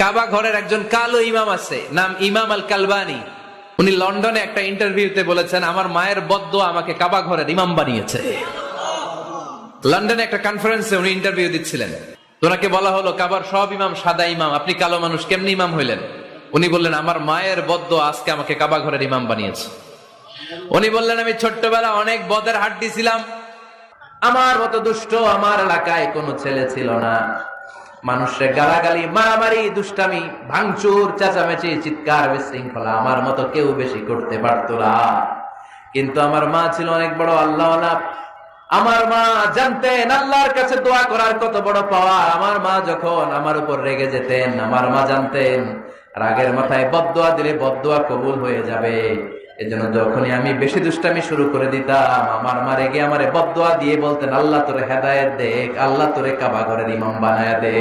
কাবা ঘরের একজন কালো ইমাম আছে, নাম ইমাম আল কালবানি। উনি লন্ডনে একটা ইন্টারভিউতে বলেছেন, আমার মায়ের বদদোয়া আমাকে কাবা ঘরের ইমাম বানিয়েছে। লন্ডনে একটা কনফারেন্সে উনি ইন্টারভিউ দিচ্ছিলেন। ওনাকে বলা হলো, কাবার সব ইমাম সাদা ইমাম, আপনি কালো মানুষ, কেমনি ইমাম হইলেন? উনি বললেন, আমার মায়ের বদদোয়া আজকে আমাকে কাবা ঘরের ইমাম বানিয়েছে। উনি বললেন, আমি ছোট্টবেলা অনেক বদের হাড্ডি ছিলাম, আমার মতো দুষ্ট আমার এলাকায় কোনো ছেলে ছিল না। মানুষের গালাগালি, মারামারি, দুষ্টামি, ভাঙচুর, চেঁচামেচি, চিৎকার, বিশৃঙ্খলা আমার মতো কেউ বেশি করতে পারতো না। কিন্তু আমার মা ছিল অনেক বড় আল্লাহওয়ালা। আমার মা জানতেন আল্লাহর কাছে দোয়া করার কত বড় পাওয়া। আমার মা যখন আমার উপর রেগে যেতেন, আমার মা জানতেন রাগের মাথায় বদদোয়া দিলে বদদোয়া কবুল হয়ে যাবে। এজন্য যখনই আমি বেশি দুষ্টামি শুরু করে দিতাম, আমার মা রেগে আমারে বদদোয়া দিয়ে বলতেন, আল্লাহ তোরে হেদায়েত দে, আল্লাহ তোরে কাবা ঘরের ইমাম বানায়া দে।